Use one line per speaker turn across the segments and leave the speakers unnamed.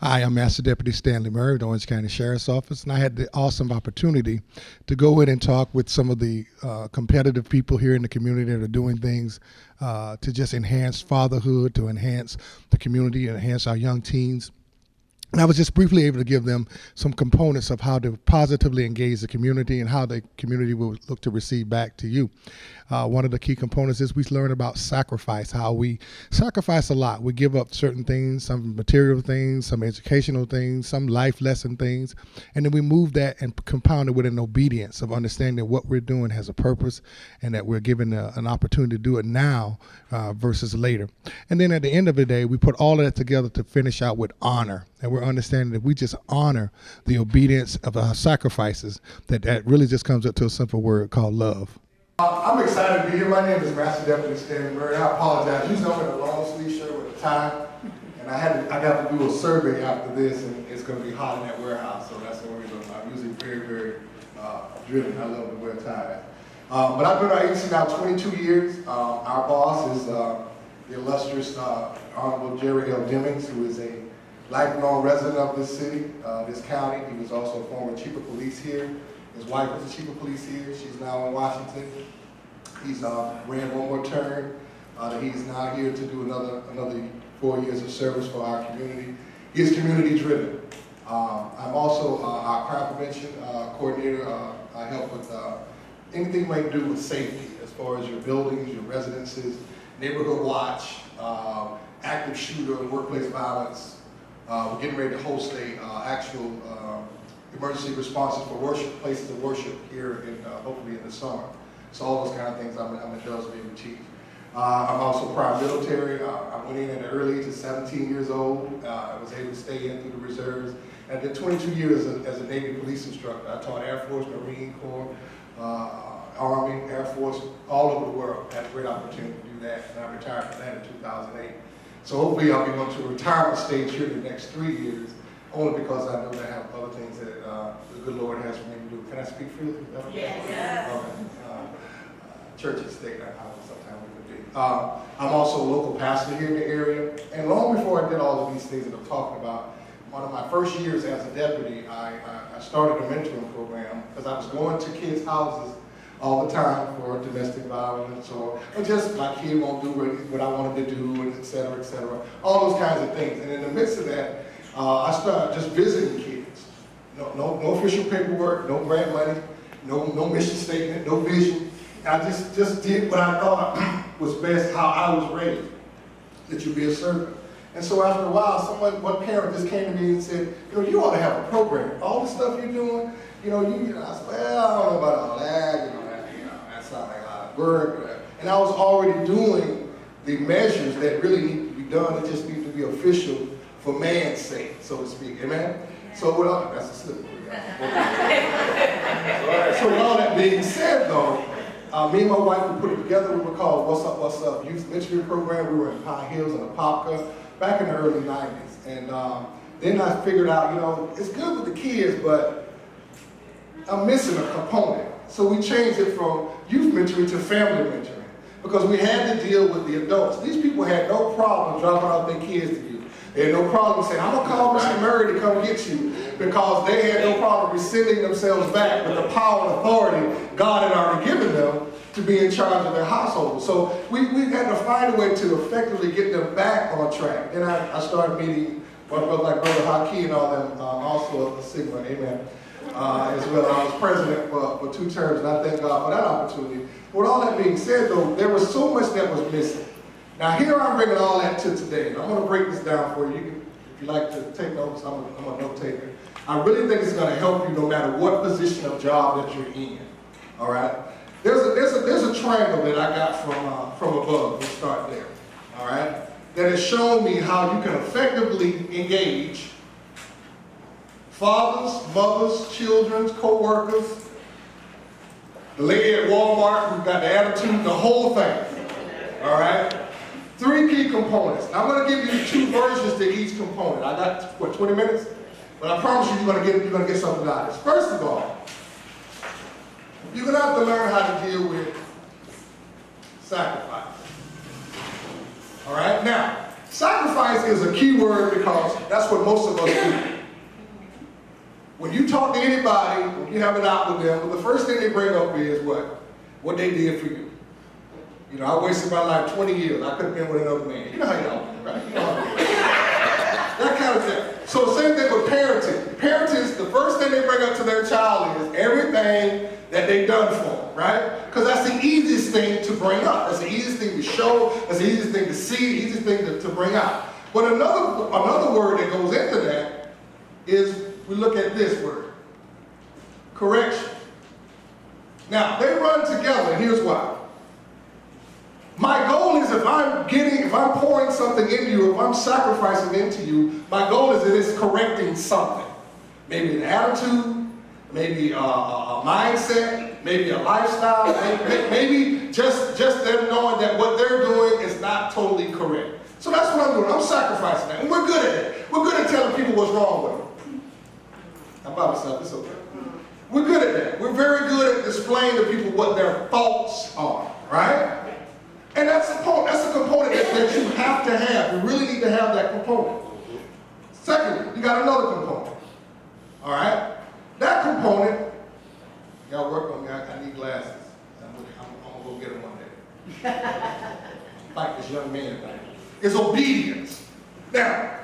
Hi, I'm Master Deputy Stanley Murray of the Orange County Sheriff's Office, and I had the awesome opportunity to go in and talk with some of the competitive people here in the community that are doing things to just enhance fatherhood, to enhance the community, and enhance our young teens. And I was just briefly able to give them some components of how to positively engage the community and how the community will look to receive back to you. One of the key components is we learn about sacrifice, how we sacrifice a lot. We give up certain things, some material things, some educational things, some life lesson things, and then we move that and compound it with an obedience of understanding that what we're doing has a purpose and that we're given an opportunity to do it now versus later. And then at the end of the day, we put all of that together to finish out with honor. And we're understanding that we just honor the obedience of our sacrifices, that really just comes up to a simple word called love.
I'm excited to be here. My name is Master Deputy Stanley Murray. I apologize. Usually I'm in a long sleeve shirt with a tie, and I got to do a survey after this, and it's going to be hot in that warehouse, so that's the reason I'm usually very driven. I love to wear ties. But I've been at our agency now 22 years. Our boss is the illustrious Honorable Jerry L. Demings, who is a lifelong resident of this city, this county. He was also a former chief of police here. His wife was the chief of police here. She's now in Washington. He's ran one more term. He's now here to do another 4 years of service for our community. He is community driven. I'm also our crime prevention coordinator. I help with anything we can do with safety, as far as your buildings, your residences, neighborhood watch, active shooter, workplace violence. We're getting ready to host a actual emergency responses for worship, places of worship here in hopefully in the summer. So all those kind of things I'm indulged being chief. I'm also prior military. I went in at an early age of 17 years old. I was able to stay in through the reserves. And I did 22 years as a Navy police instructor. I taught Air Force, Marine Corps, Army, Air Force, all over the world. I had a great opportunity to do that, and I retired from that in 2008. So hopefully I'll be going to a retirement stage here in the next 3 years, only because I know that I have other things that the good Lord has for me to do. Can I speak freely?
Yes.
Okay. Church and state, sometimes we can be. I'm also a local pastor here in the area, and long before I did all of these things that I'm talking about, one of my first years as a deputy, I started a mentoring program because I was going to kids' houses all the time for domestic violence or just my kid won't do what I wanted to do, and et cetera, all those kinds of things. And in the midst of that, I started just visiting kids. No official paperwork, no grant money, no mission statement, no vision. I just did what I thought was best, how I was raised, that you be a servant. And so after a while, one parent just came to me and said, you ought to have a program. All the stuff you're doing, I said, well, I don't know about all that, that sounds like a lot of work. And I was already doing the measures that really need to be done. It just needs to be official for man's sake, so to speak. Amen? So that's a slip. So with all that being said, though, me and my wife, we put it together. We were called What's Up Youth Mentoring Program. We were in Pine Hills and Apopka back in the early 90s. And then I figured out, it's good with the kids, but I'm missing a component. So we changed it from youth mentoring to family mentoring because we had to deal with the adults. These people had no problem dropping off their kids to you. They had no problem saying, I'm going to call Mr. Murray to come get you, because they had no problem rescinding themselves back with the power and authority God had already given them to be in charge of their household. So we had to find a way to effectively get them back on track. Then I started meeting brother like Brother Haki and all them, also a Sigma, amen, as well. I was president for 2 terms, and I thank God for that opportunity. With all that being said, though, there was so much that was missing. Now here I'm bringing all that to today, and I'm going to break this down for you. If you like to take notes, I'm a note taker. I really think it's going to help you no matter what position of job that you're in. All right. There's a triangle that I got from above. Let's start there. All right. That has shown me how you can effectively engage fathers, mothers, children, co-workers, the lady at Walmart who got the attitude, the whole thing. All right. 3 key components. Now, I'm going to give you 2 versions to each component. I got, 20 minutes? But I promise you, you're going to get something out of this. First of all, you're going to have to learn how to deal with sacrifice. All right? Now, Sacrifice is a key word because that's what most of us do. When you talk to anybody, when you have an out with them, well, the first thing they bring up is what? What they did for you. You know, I wasted my life 20 years. I could have been with another man. You know how y'all do, right? You know how to do. That kind of thing. So the same thing with parenting. Parenting, the first thing they bring up to their child is everything that they've done for them, right? Because that's the easiest thing to bring up. That's the easiest thing to show. That's the easiest thing to see, the easiest thing to bring out. But another word that goes into that is, we look at this word, correction. Now, they run together, and here's why. My goal is if I'm pouring something into you, if I'm sacrificing into you, my goal is that it's correcting something. Maybe an attitude, maybe a mindset, maybe a lifestyle, maybe just them knowing that what they're doing is not totally correct. So that's what I'm doing. I'm sacrificing that. And we're good at it. We're good at telling people what's wrong with them. I'm by myself. It's okay. We're good at that. We're very good at displaying to people what their faults are, right? And that's a component that you have to have. You really need to have that component. Secondly, you got another component. All right? That component, y'all work on me. I need glasses. I'm going to go get them one day. Like this young man thing. It's obedience. Now,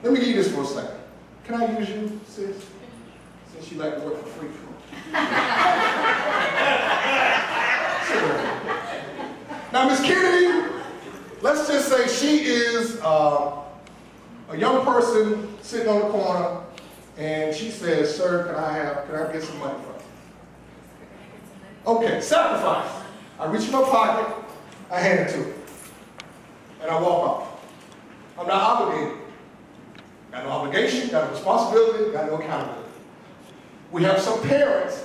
let me give you this for a second. Can I use you, sis? Since you like to work for free. Now, Miss Kennedy, let's just say she is a young person sitting on the corner, and she says, "Sir, can I get some money from you?" Okay, sacrifice. I reach in my pocket, I hand it to her, and I walk off. I'm not obligated. Got no obligation, got no responsibility, got no accountability. We have some parents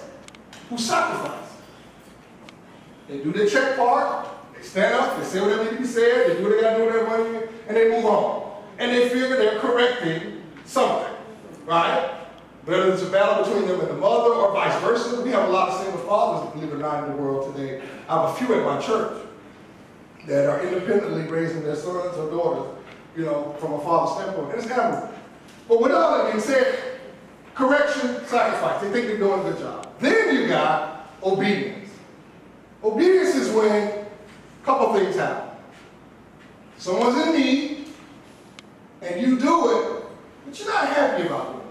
who sacrifice. They do their check part, they stand up, they say whatever needs to be said, they do what they got to do with their money, and they move on. And they figure they're correcting something, right? Whether it's a battle between them and the mother or vice versa. We have a lot of single fathers, believe it or not, in the world today. I have a few at my church that are independently raising their sons or daughters, you know, from a father's standpoint. And it's admirable. But with all that being said, correction, sacrifice. They think they're doing a good job. Then you got obedience. Obedience is when a couple things happen. Someone's in need, and you do it, but you're not happy about it.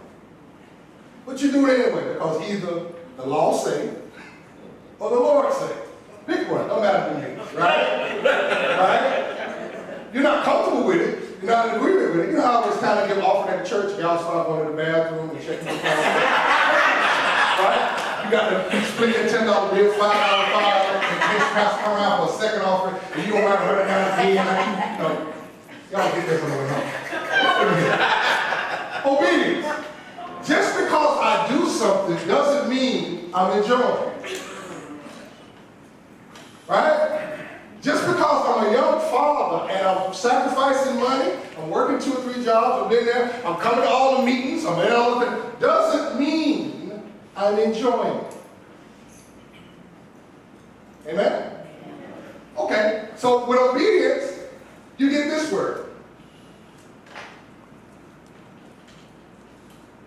But you do it anyway, because either the law say, or the Lord say. Pick one, don't matter to me, right? Right? You're not comfortable with it. You're not in agreement with it. You know how I was kind of get offered at church, y'all start going to the bathroom and checking the phone. Right? You got to split your $10 bill, $5 file, and just pass around for a second offering, and you don't mind running down again. Y'all get this on the way home. Obedience. Just because I do something doesn't mean I'm enjoying it. Right? Just because I'm a young father and I'm sacrificing money, I'm working 2 or 3 jobs, I've been there, I'm coming to all the meetings, I'm in all of it, doesn't mean I'm enjoying it. Amen? Okay, so with obedience, you get this word.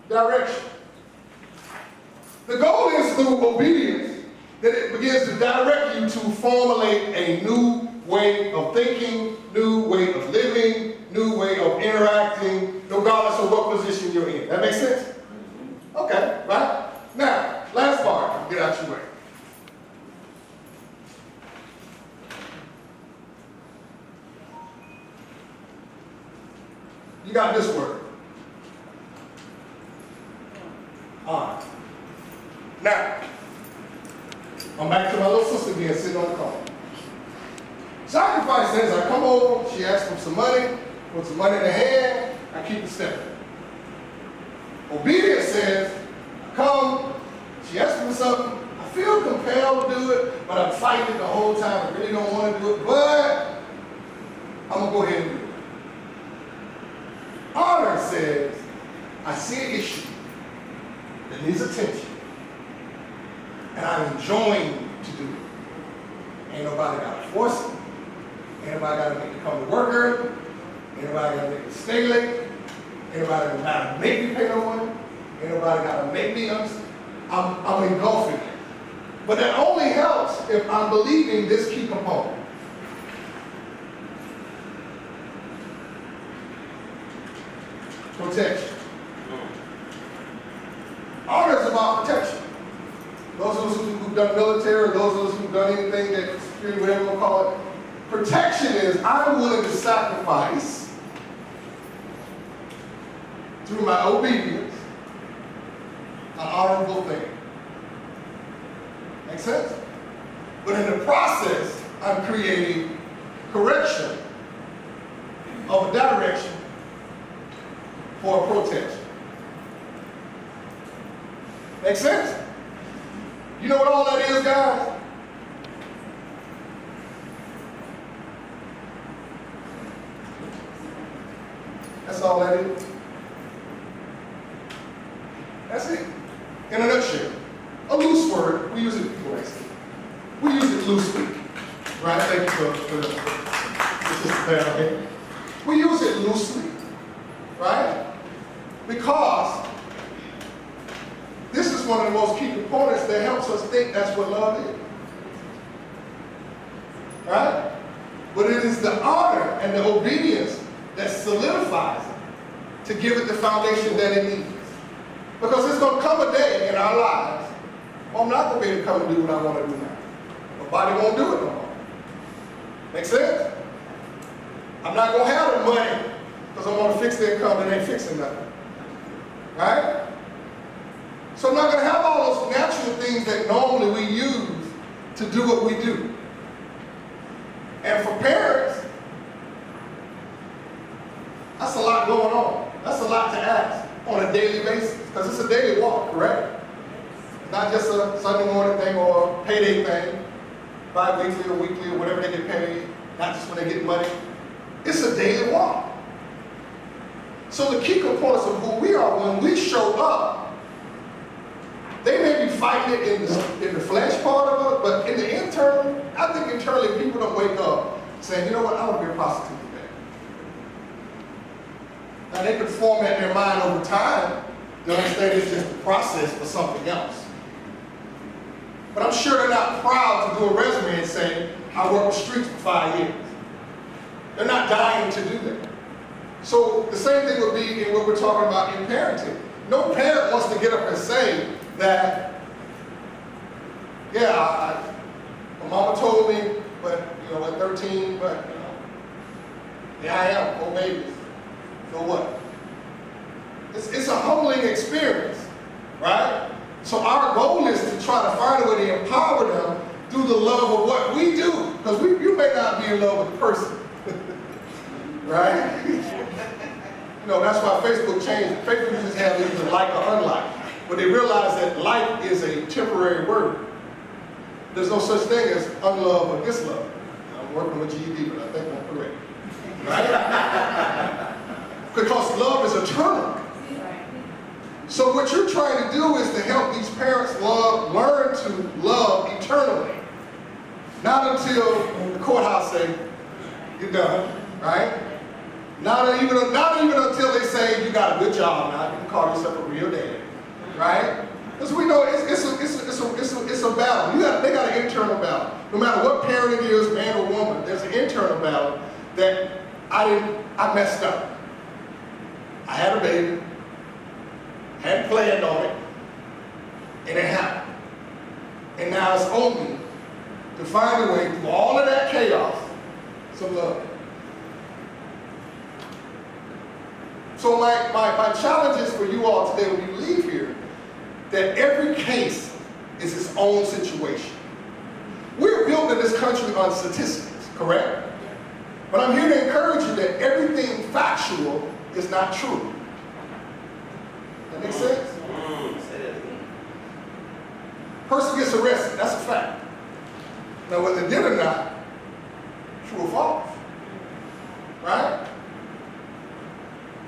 Direction. The goal is through obedience that it begins to direct you to formulate a new way of thinking, new way of living, new way of interacting, regardless of what position you're in. That makes sense? Okay, right? Now, last part, get out your way. You got this word. Honor. Now, I'm back to my little sister again, sitting on the corner. Sacrifice says, I come over, she asks for some money, put some money in her hand, I keep it stepping. Obedience says, I come, she asks for something, I feel compelled to do it, but I'm fighting it the whole time, I really don't want to do it, but I'm going to go ahead and do it. Honor says, I see an issue that needs attention, and I'm enjoying to do it. Ain't nobody got to force it. Ain't nobody got to make you come to work early. Anybody got to make me stay late? Anybody got to make me pay no money? Anybody got to make me understand? I'm engulfing it. But that only helps if I'm believing this key component. Protection. Honor is about protection. Those of us who've done military, those of us who've done anything that security, whatever you want to call it, protection is I'm willing to sacrifice through my obedience an honorable thing. Make sense? But in the process, I'm creating correction of a direction for a protection. Make sense? You know what all that is, guys? That's all that is. That's it. In a nutshell. A loose word. We use it loosely. We use it loosely. Right? Thank you for this. We use it loosely. Right? Because this is one of the most key components that helps us think that's what love is. Right? But it is the honor and the obedience that solidifies it to give it the foundation that it needs. Because there's going to come a day in our lives where I'm not going to be able to come and do what I want to do now. My body won't do it no more. Make sense? I'm not going to have the money because I want to fix the income that ain't fixing nothing. Right? So I'm not going to have all those natural things that normally we use to do what we do. And for parents, that's a lot going on. That's a lot to ask on a daily basis, because it's a daily walk, correct? Not just a Sunday morning thing or a payday thing, bi-weekly or weekly or whatever they get paid, not just when they get money. It's a daily walk. So the key components of who we are, when we show up, they may be fighting it in the flesh part of it, but in the internal, I think internally people don't wake up saying, you know what, I want to be a prostitute today. Now they can format their mind over time to understand it's just a process for something else. But I'm sure they're not proud to do a resume and say, I worked the streets for 5 years. They're not dying to do that. So the same thing would be in what we're talking about in parenting. No parent wants to get up and say that, yeah, my mama told me, but at 13, but here I am, 4 babies. So what? It's a humbling experience, right? So our goal is to try to find a way to empower them through the love of what we do, because you may not be in love with the person, right? That's why Facebook changed. Facebook just have either like or unlike. But they realize that like is a temporary word. There's no such thing as unlove or dislove. I'm working with GED, but I think I'm correct. Right? Because love is eternal. So what you're trying to do is to help these parents learn to love eternally. Not until the courthouse say, you're done, right? Not even until they say, you got a good job now, you can call yourself a real dad, right? Because we know it's a battle. They got an internal battle. No matter what parent it is, man or woman, there's an internal battle that I messed up. I had a baby, hadn't planned on it, and it happened. And now it's on me to find a way through all of that chaos, some love. So my challenge is for you all today when you leave here, that every case is its own situation. We're built in this country on statistics, correct? But I'm here to encourage you that everything factual is not true. That makes sense? Person gets arrested, that's a fact. Now whether they did or not, true or false, right?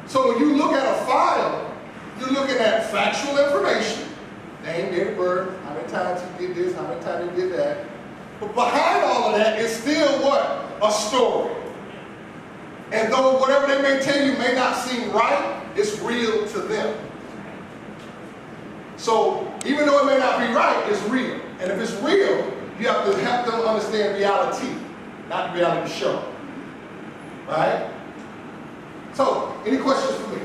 So when you look at a file, you're looking at factual information, name, date of birth, how many times you did this, how many times you did that. But behind all of that is still what? A story. And though whatever they may tell you may not seem right, it's real to them. So even though it may not be right, it's real. And if it's real, you have to help them understand reality, not the reality show. Right? So, any questions for me?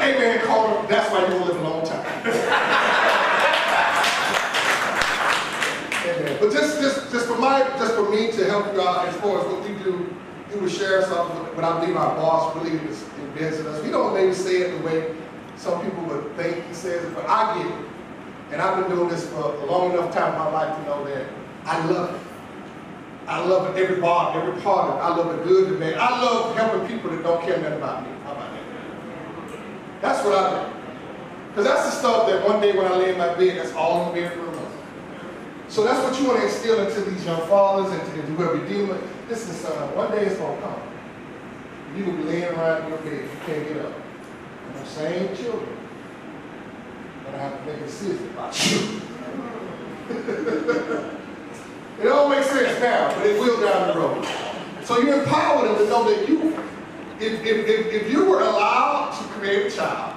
Amen, Carter. That's why you're going to live a long time. Amen. But just for me to help you out as far as what we do with sheriff's office, but I believe our boss really embeds in us. We don't maybe say it the way some people would think he says it, but I get it. And I've been doing this for a long enough time in my life to know that I love it. I love it, every part of it. I love the good, the bad. I love helping people that don't care nothing about me. How about that? That's what I do. Because that's the stuff that one day when I lay in my bed, that's all I'm going to be able to remember. So that's what you want to instill into these young fathers and to whoever you're dealing with. Listen, son, one day it's going to come. You will be laying around in your bed. You can't get up. And those same children are going to have to make a decision about you. It don't make sense now, but it will down the road. So you empower them to know that if you were allowed to create a child,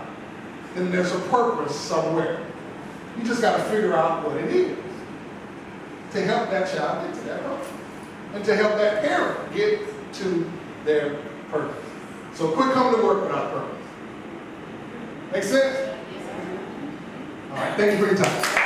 then there's a purpose somewhere. You just got to figure out what it is to help that child get to that purpose and to help that parent get to their purpose. So quit coming to work without purpose. Make sense? All right, thank you for your time.